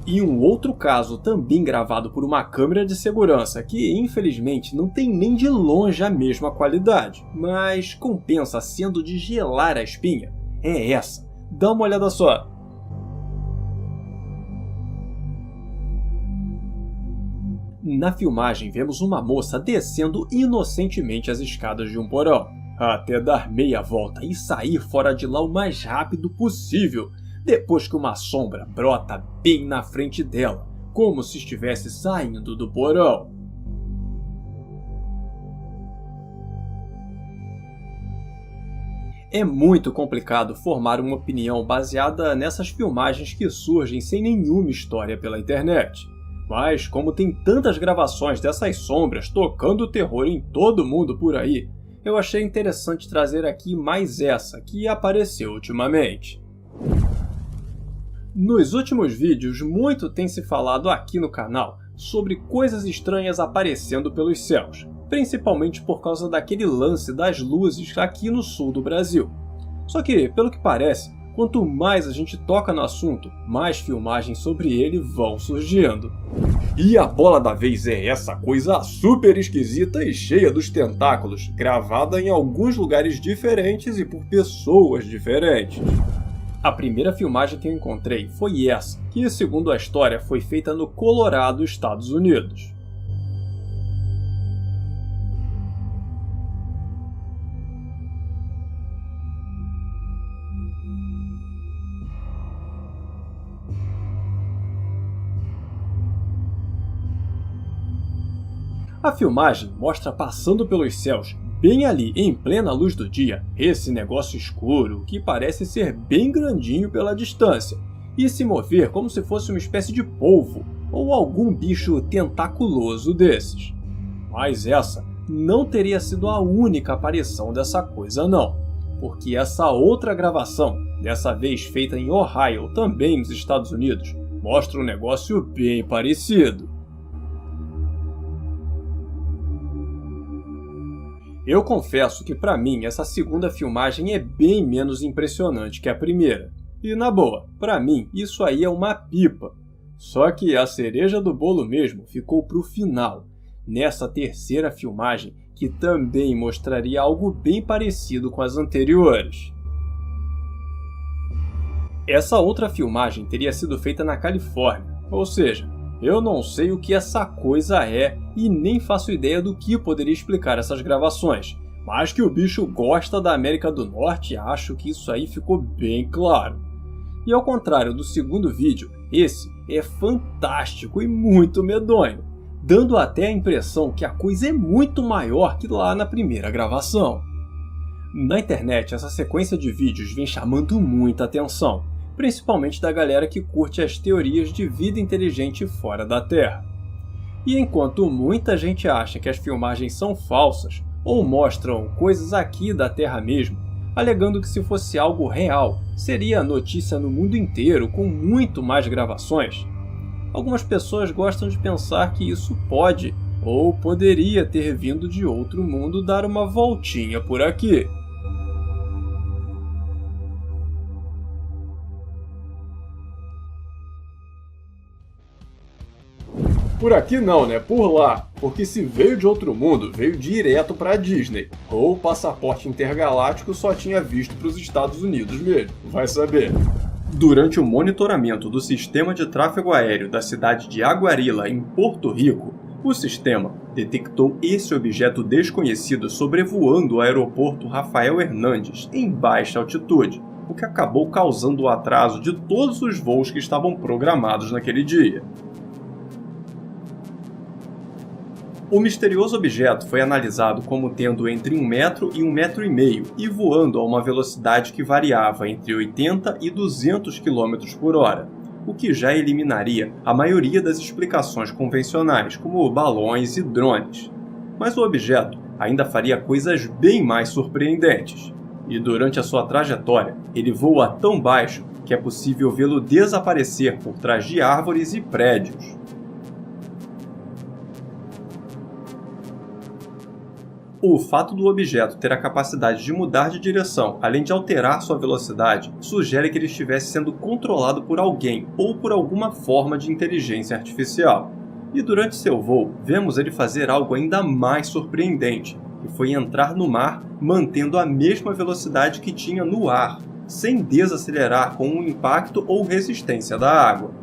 E um outro caso, também gravado por uma câmera de segurança, que infelizmente não tem nem de longe a mesma qualidade, mas compensa sendo de gelar a espinha, é essa. Dá uma olhada só. Na filmagem vemos uma moça descendo inocentemente as escadas de um porão, até dar meia volta e sair fora de lá o mais rápido possível, depois que uma sombra brota bem na frente dela, como se estivesse saindo do porão. É muito complicado formar uma opinião baseada nessas filmagens que surgem sem nenhuma história pela internet. Mas como tem tantas gravações dessas sombras tocando terror em todo mundo por aí, eu achei interessante trazer aqui mais essa que apareceu ultimamente. Nos últimos vídeos, muito tem se falado aqui no canal sobre coisas estranhas aparecendo pelos céus, principalmente por causa daquele lance das luzes aqui no sul do Brasil. Só que, pelo que parece, quanto mais a gente toca no assunto, mais filmagens sobre ele vão surgindo. E a bola da vez é essa coisa super esquisita e cheia dos tentáculos, gravada em alguns lugares diferentes e por pessoas diferentes. A primeira filmagem que eu encontrei foi essa, que segundo a história foi feita no Colorado, Estados Unidos. A filmagem mostra passando pelos céus, bem ali em plena luz do dia, esse negócio escuro que parece ser bem grandinho pela distância e se mover como se fosse uma espécie de polvo ou algum bicho tentaculoso desses. Mas essa não teria sido a única aparição dessa coisa não, porque essa outra gravação, dessa vez feita em Ohio, também nos Estados Unidos, mostra um negócio bem parecido. Eu confesso que pra mim essa segunda filmagem é bem menos impressionante que a primeira. E na boa, pra mim isso aí é uma pipa. Só que a cereja do bolo mesmo ficou pro final, nessa terceira filmagem que também mostraria algo bem parecido com as anteriores. Essa outra filmagem teria sido feita na Califórnia, ou seja, eu não sei o que essa coisa é e nem faço ideia do que poderia explicar essas gravações, mas que o bicho gosta da América do Norte, acho que isso aí ficou bem claro. E ao contrário do segundo vídeo, esse é fantástico e muito medonho, dando até a impressão que a coisa é muito maior que lá na primeira gravação. Na internet, essa sequência de vídeos vem chamando muita atenção, principalmente da galera que curte as teorias de vida inteligente fora da Terra. E enquanto muita gente acha que as filmagens são falsas ou mostram coisas aqui da Terra mesmo, alegando que se fosse algo real, seria notícia no mundo inteiro com muito mais gravações. Algumas pessoas gostam de pensar que isso pode ou poderia ter vindo de outro mundo dar uma voltinha por aqui. Por aqui não, né? Por lá. Porque se veio de outro mundo, veio direto pra Disney. Ou o passaporte intergaláctico só tinha visto pros Estados Unidos mesmo. Vai saber. Durante o monitoramento do sistema de tráfego aéreo da cidade de Aguarila, em Porto Rico, o sistema detectou esse objeto desconhecido sobrevoando o aeroporto Rafael Hernandes, em baixa altitude, o que acabou causando o atraso de todos os voos que estavam programados naquele dia. O misterioso objeto foi analisado como tendo entre 1 metro e 1,5 metros e voando a uma velocidade que variava entre 80 e 200 km por hora, o que já eliminaria a maioria das explicações convencionais, como balões e drones. Mas o objeto ainda faria coisas bem mais surpreendentes. E durante a sua trajetória, ele voa tão baixo que é possível vê-lo desaparecer por trás de árvores e prédios. O fato do objeto ter a capacidade de mudar de direção, além de alterar sua velocidade, sugere que ele estivesse sendo controlado por alguém ou por alguma forma de inteligência artificial. E durante seu voo, vemos ele fazer algo ainda mais surpreendente, que foi entrar no mar mantendo a mesma velocidade que tinha no ar, sem desacelerar com o impacto ou resistência da água.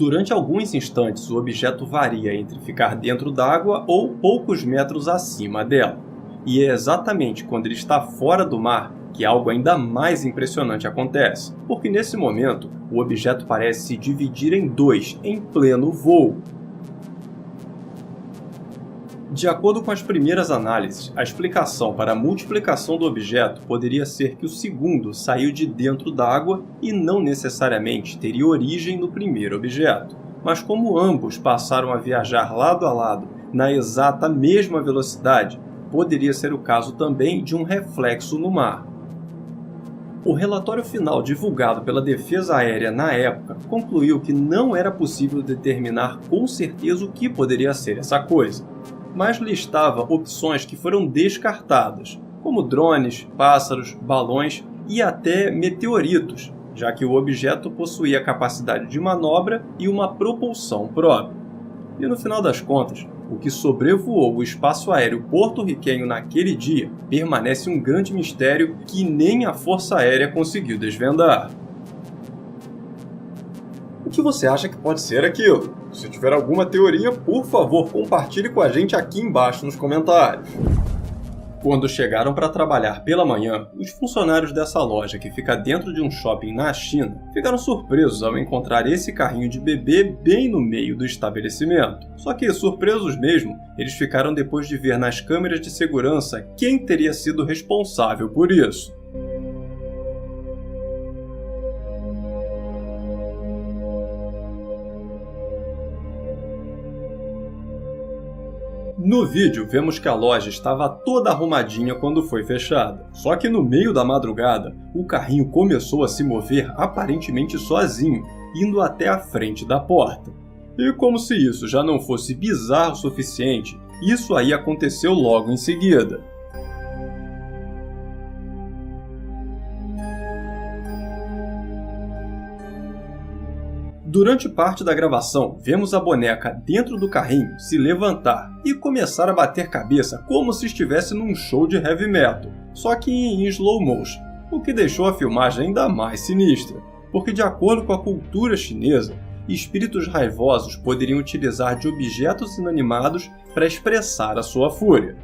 Durante alguns instantes, o objeto varia entre ficar dentro d'água ou poucos metros acima dela. E é exatamente quando ele está fora do mar que algo ainda mais impressionante acontece, porque nesse momento o objeto parece se dividir em dois em pleno voo. De acordo com as primeiras análises, a explicação para a multiplicação do objeto poderia ser que o segundo saiu de dentro d'água e não necessariamente teria origem no primeiro objeto. Mas como ambos passaram a viajar lado a lado na exata mesma velocidade, poderia ser o caso também de um reflexo no mar. O relatório final divulgado pela Defesa Aérea na época concluiu que não era possível determinar com certeza o que poderia ser essa coisa, mas listava opções que foram descartadas, como drones, pássaros, balões e até meteoritos, já que o objeto possuía capacidade de manobra e uma propulsão própria. E no final das contas, o que sobrevoou o espaço aéreo porto-riquenho naquele dia permanece um grande mistério que nem a Força Aérea conseguiu desvendar. O que você acha que pode ser aquilo? Se tiver alguma teoria, por favor, compartilhe com a gente aqui embaixo nos comentários. Quando chegaram para trabalhar pela manhã, os funcionários dessa loja, que fica dentro de um shopping na China, ficaram surpresos ao encontrar esse carrinho de bebê bem no meio do estabelecimento. Só que, surpresos mesmo, eles ficaram depois de ver nas câmeras de segurança quem teria sido responsável por isso. No vídeo, vemos que a loja estava toda arrumadinha quando foi fechada. Só que no meio da madrugada, o carrinho começou a se mover aparentemente sozinho, indo até a frente da porta. E como se isso já não fosse bizarro o suficiente, isso aí aconteceu logo em seguida. Durante parte da gravação, vemos a boneca dentro do carrinho se levantar e começar a bater cabeça como se estivesse num show de heavy metal, só que em slow motion, o que deixou a filmagem ainda mais sinistra, porque de acordo com a cultura chinesa, espíritos raivosos poderiam utilizar de objetos inanimados para expressar a sua fúria.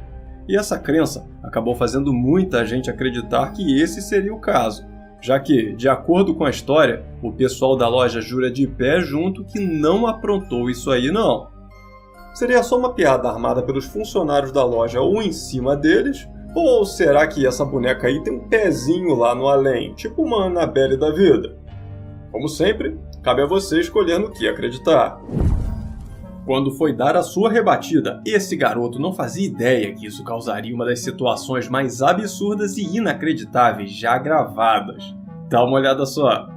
E essa crença acabou fazendo muita gente acreditar que esse seria o caso, já que, de acordo com a história, o pessoal da loja jura de pé junto que não aprontou isso aí não. Seria só uma piada armada pelos funcionários da loja ou em cima deles? Ou será que essa boneca aí tem um pezinho lá no além, tipo uma Annabelle da vida? Como sempre, cabe a você escolher no que acreditar. Quando foi dar a sua rebatida, esse garoto não fazia ideia que isso causaria uma das situações mais absurdas e inacreditáveis já gravadas. Dá uma olhada só.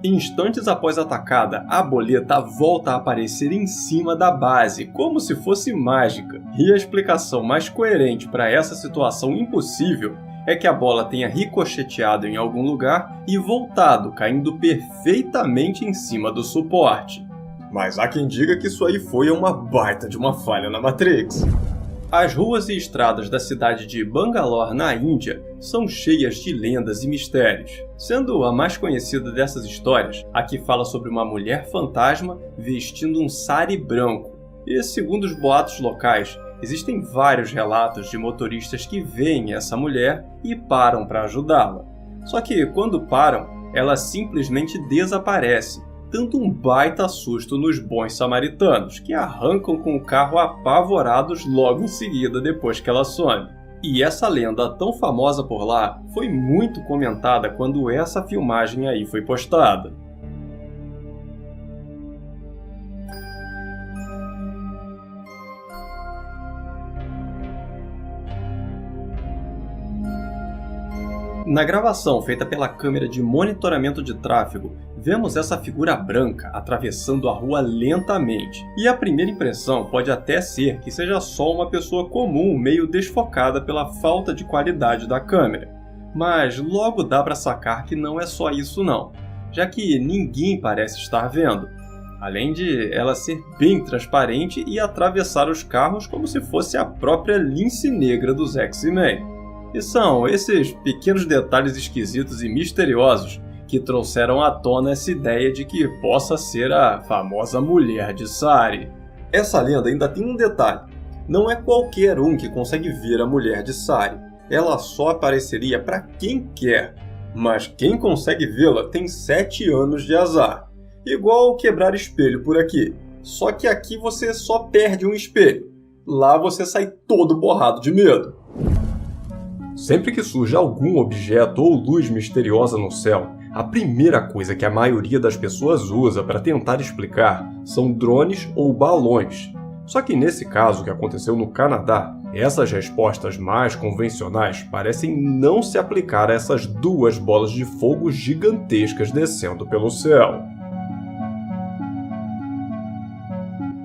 Instantes após a atacada, a boleta volta a aparecer em cima da base, como se fosse mágica. E a explicação mais coerente para essa situação impossível é que a bola tenha ricocheteado em algum lugar e voltado, caindo perfeitamente em cima do suporte. Mas há quem diga que isso aí foi uma baita de uma falha na Matrix. As ruas e estradas da cidade de Bangalore, na Índia, são cheias de lendas e mistérios, sendo a mais conhecida dessas histórias a que fala sobre uma mulher fantasma vestindo um sari branco. E, segundo os boatos locais, existem vários relatos de motoristas que veem essa mulher e param para ajudá-la. Só que, quando param, ela simplesmente desaparece, dando um baita susto nos bons samaritanos, que arrancam com o carro apavorados logo em seguida depois que ela some. E essa lenda tão famosa por lá foi muito comentada quando essa filmagem aí foi postada. Na gravação feita pela câmera de monitoramento de tráfego, vemos essa figura branca atravessando a rua lentamente, e a primeira impressão pode até ser que seja só uma pessoa comum meio desfocada pela falta de qualidade da câmera. Mas logo dá para sacar que não é só isso não, já que ninguém parece estar vendo, além de ela ser bem transparente e atravessar os carros como se fosse a própria Lince Negra dos X-Men. E são esses pequenos detalhes esquisitos e misteriosos que trouxeram à tona essa ideia de que possa ser a famosa mulher de Sari. Essa lenda ainda tem um detalhe. Não é qualquer um que consegue ver a mulher de Sari. Ela só apareceria para quem quer. Mas quem consegue vê-la tem 7 anos de azar. Igual quebrar espelho por aqui. Só que aqui você só perde um espelho. Lá você sai todo borrado de medo. Sempre que surge algum objeto ou luz misteriosa no céu, a primeira coisa que a maioria das pessoas usa para tentar explicar são drones ou balões. Só que nesse caso que aconteceu no Canadá, essas respostas mais convencionais parecem não se aplicar a essas 2 bolas de fogo gigantescas descendo pelo céu.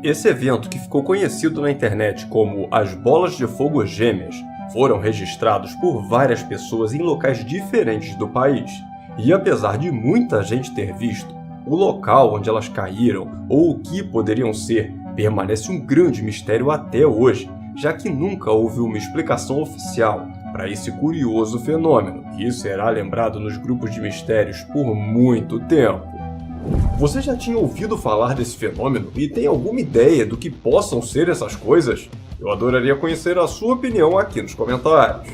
Esse evento, que ficou conhecido na internet como as bolas de fogo gêmeas, foram registrados por várias pessoas em locais diferentes do país. E apesar de muita gente ter visto, o local onde elas caíram ou o que poderiam ser permanece um grande mistério até hoje, já que nunca houve uma explicação oficial para esse curioso fenômeno, que será lembrado nos grupos de mistérios por muito tempo. Você já tinha ouvido falar desse fenômeno e tem alguma ideia do que possam ser essas coisas? Eu adoraria conhecer a sua opinião aqui nos comentários.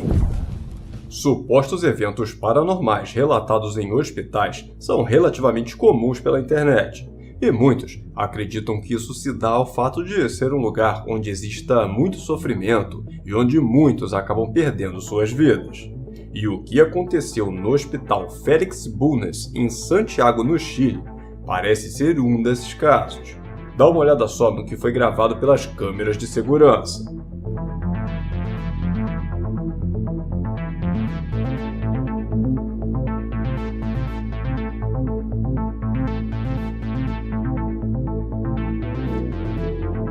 Supostos eventos paranormais relatados em hospitais são relativamente comuns pela internet, e muitos acreditam que isso se dá ao fato de ser um lugar onde exista muito sofrimento e onde muitos acabam perdendo suas vidas. E o que aconteceu no Hospital Félix Bulnes, em Santiago, no Chile, parece ser um desses casos. Dá uma olhada só no que foi gravado pelas câmeras de segurança.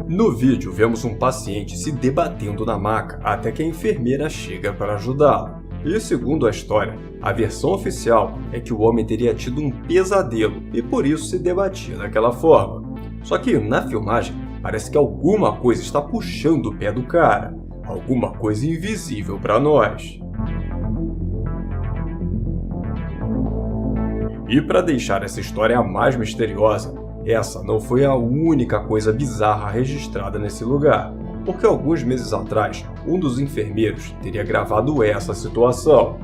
No vídeo, vemos um paciente se debatendo na maca até que a enfermeira chega para ajudá-lo. E segundo a história, a versão oficial é que o homem teria tido um pesadelo e por isso se debatia daquela forma. Só que na filmagem parece que alguma coisa está puxando o pé do cara, alguma coisa invisível para nós. E para deixar essa história mais misteriosa, essa não foi a única coisa bizarra registrada nesse lugar, porque alguns meses atrás, um dos enfermeiros teria gravado essa situação.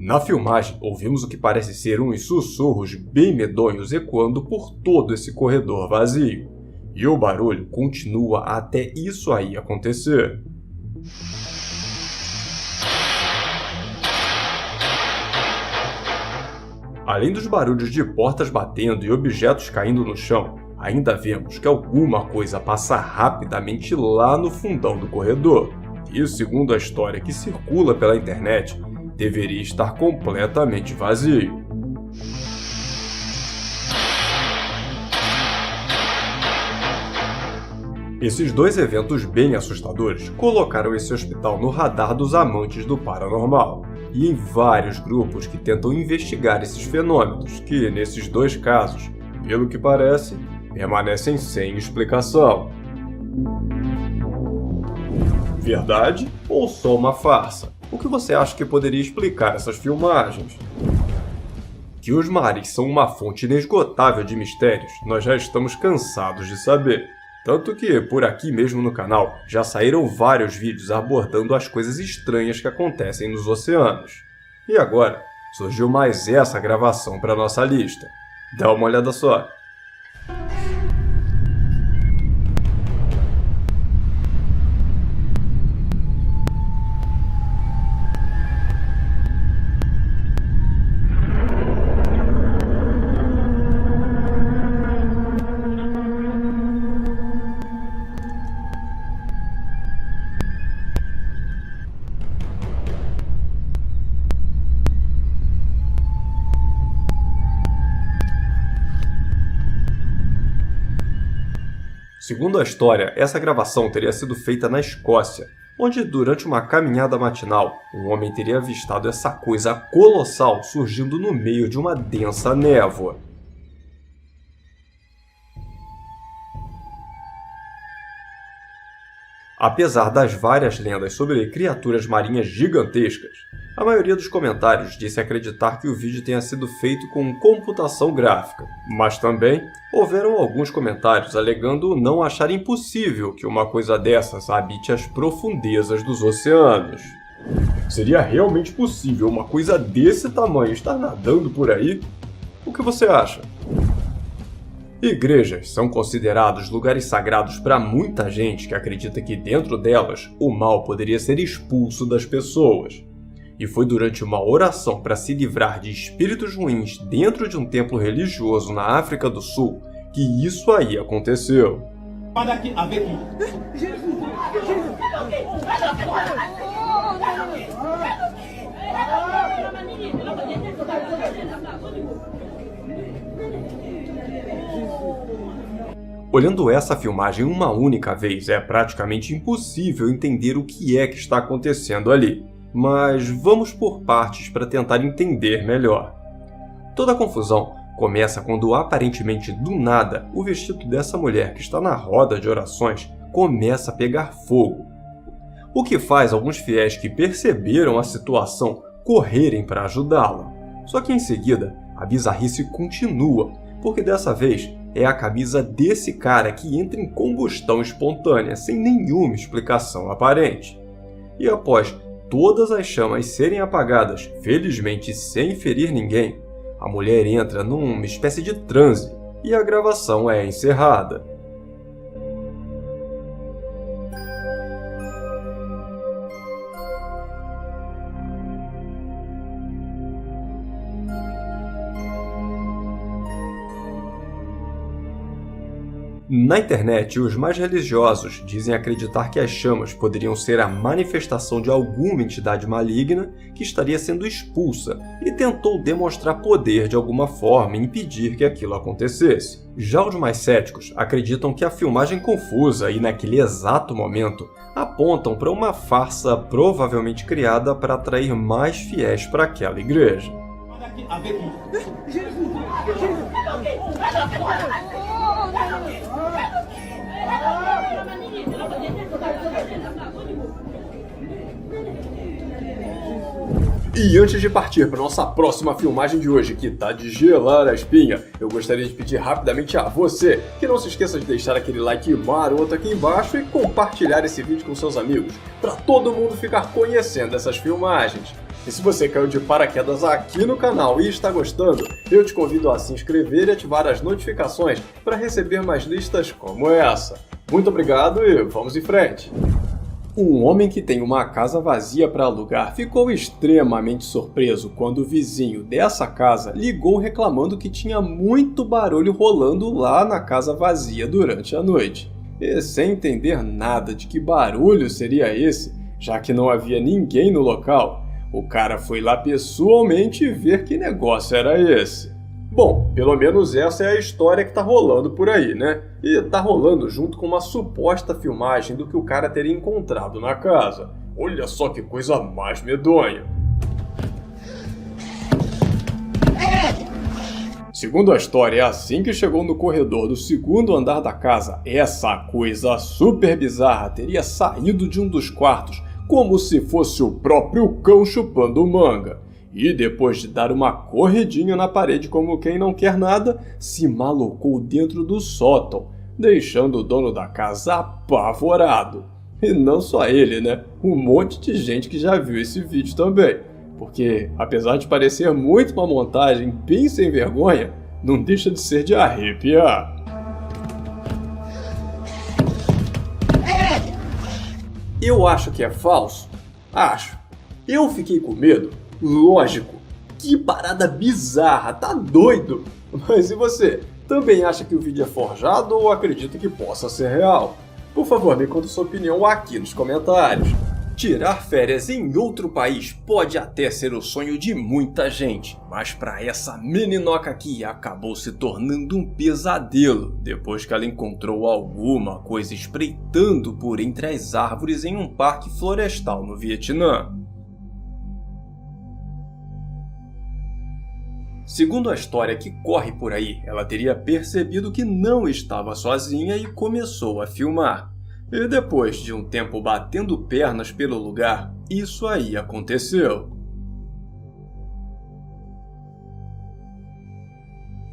Na filmagem, ouvimos o que parece ser uns sussurros bem medonhos ecoando por todo esse corredor vazio. E o barulho continua até isso aí acontecer. Além dos barulhos de portas batendo e objetos caindo no chão, ainda vemos que alguma coisa passa rapidamente lá no fundão do corredor. E, segundo a história que circula pela internet, deveria estar completamente vazio. Esses dois eventos bem assustadores colocaram esse hospital no radar dos amantes do paranormal e em vários grupos que tentam investigar esses fenômenos que, nesses dois casos, pelo que parece, permanecem sem explicação. Verdade ou só uma farsa? O que você acha que poderia explicar essas filmagens? Que os mares são uma fonte inesgotável de mistérios, nós já estamos cansados de saber. Tanto que, por aqui mesmo no canal, já saíram vários vídeos abordando as coisas estranhas que acontecem nos oceanos. E agora, surgiu mais essa gravação para nossa lista. Dá uma olhada só. Segundo a história, essa gravação teria sido feita na Escócia, onde durante uma caminhada matinal, um homem teria avistado essa coisa colossal surgindo no meio de uma densa névoa. Apesar das várias lendas sobre criaturas marinhas gigantescas, a maioria dos comentários disse acreditar que o vídeo tenha sido feito com computação gráfica, mas também houveram alguns comentários alegando não achar impossível que uma coisa dessas habite as profundezas dos oceanos. Seria realmente possível uma coisa desse tamanho estar nadando por aí? O que você acha? Igrejas são considerados lugares sagrados para muita gente que acredita que dentro delas o mal poderia ser expulso das pessoas. E foi durante uma oração para se livrar de espíritos ruins dentro de um templo religioso na África do Sul que isso aí aconteceu. Olha aqui, a ver aqui. Olhando essa filmagem uma única vez, é praticamente impossível entender o que é que está acontecendo ali. Mas vamos por partes para tentar entender melhor. Toda a confusão começa quando, aparentemente do nada, o vestido dessa mulher que está na roda de orações começa a pegar fogo. O que faz alguns fiéis que perceberam a situação correrem para ajudá-la. Só que em seguida, a bizarrice continua, porque dessa vez é a camisa desse cara que entra em combustão espontânea sem nenhuma explicação aparente. E após todas as chamas serem apagadas, felizmente sem ferir ninguém, a mulher entra numa espécie de transe e a gravação é encerrada. Na internet, os mais religiosos dizem acreditar que as chamas poderiam ser a manifestação de alguma entidade maligna que estaria sendo expulsa e tentou demonstrar poder de alguma forma e impedir que aquilo acontecesse. Já os mais céticos acreditam que a filmagem confusa e naquele exato momento apontam para uma farsa provavelmente criada para atrair mais fiéis para aquela igreja. Olha aqui, a ver aqui. E antes de partir para nossa próxima filmagem de hoje, que tá de gelar a espinha, eu gostaria de pedir rapidamente a você que não se esqueça de deixar aquele like maroto aqui embaixo e compartilhar esse vídeo com seus amigos, para todo mundo ficar conhecendo essas filmagens. E se você caiu de paraquedas aqui no canal e está gostando, eu te convido a se inscrever e ativar as notificações para receber mais listas como essa. Muito obrigado e vamos em frente! Um homem que tem uma casa vazia para alugar ficou extremamente surpreso quando o vizinho dessa casa ligou reclamando que tinha muito barulho rolando lá na casa vazia durante a noite. E sem entender nada de que barulho seria esse, já que não havia ninguém no local, o cara foi lá pessoalmente ver que negócio era esse. Bom, pelo menos essa é a história que tá rolando por aí, né? E tá rolando junto com uma suposta filmagem do que o cara teria encontrado na casa. Olha só que coisa mais medonha. Segundo a história, assim que chegou no corredor do segundo andar da casa, essa coisa super bizarra teria saído de um dos quartos, como se fosse o próprio cão chupando manga. E depois de dar uma corridinha na parede como quem não quer nada, se malocou dentro do sótão, deixando o dono da casa apavorado. E não só ele, né? Um monte de gente que já viu esse vídeo também. Porque, apesar de parecer muito uma montagem bem sem vergonha, não deixa de ser de arrepiar. Eu acho que é falso? Acho. Eu fiquei com medo? Lógico. Que parada bizarra, tá doido? Mas e você? Também acha que o vídeo é forjado ou acredita que possa ser real? Por favor, me conta sua opinião aqui nos comentários. Tirar férias em outro país pode até ser o sonho de muita gente, mas para essa meninoca aqui acabou se tornando um pesadelo depois que ela encontrou alguma coisa espreitando por entre as árvores em um parque florestal no Vietnã. Segundo a história que corre por aí, ela teria percebido que não estava sozinha e começou a filmar. E depois de um tempo batendo pernas pelo lugar, isso aí aconteceu.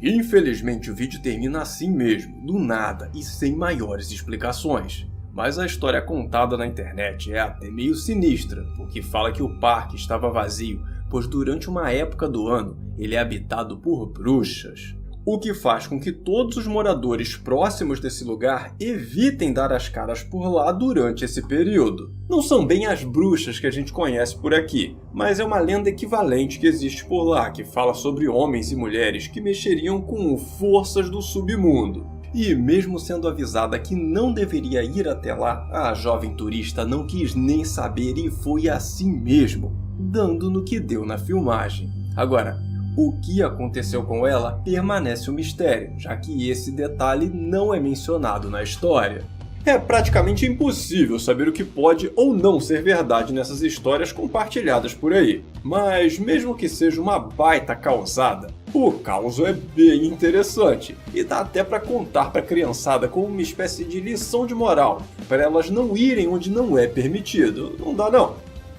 Infelizmente o vídeo termina assim mesmo, do nada e sem maiores explicações. Mas a história contada na internet é até meio sinistra, porque fala que o parque estava vazio, pois durante uma época do ano ele é habitado por bruxas. O que faz com que todos os moradores próximos desse lugar evitem dar as caras por lá durante esse período. Não são bem as bruxas que a gente conhece por aqui, mas é uma lenda equivalente que existe por lá, que fala sobre homens e mulheres que mexeriam com forças do submundo. E mesmo sendo avisada que não deveria ir até lá, a jovem turista não quis nem saber e foi assim mesmo, dando no que deu na filmagem. Agora, o que aconteceu com ela permanece um mistério, já que esse detalhe não é mencionado na história. É praticamente impossível saber o que pode ou não ser verdade nessas histórias compartilhadas por aí. Mas mesmo que seja uma baita causada, o caos é bem interessante e dá até para contar para a criançada como uma espécie de lição de moral, para elas não irem onde não é permitido. Não dá não.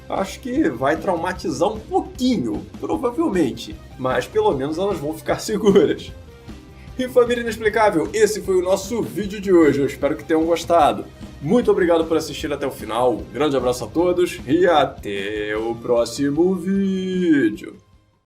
Acho que vai traumatizar um pouquinho, provavelmente, mas pelo menos elas vão ficar seguras. E família inexplicável, esse foi o nosso vídeo de hoje, eu espero que tenham gostado. Muito obrigado por assistir até o final, um grande abraço a todos e até o próximo vídeo.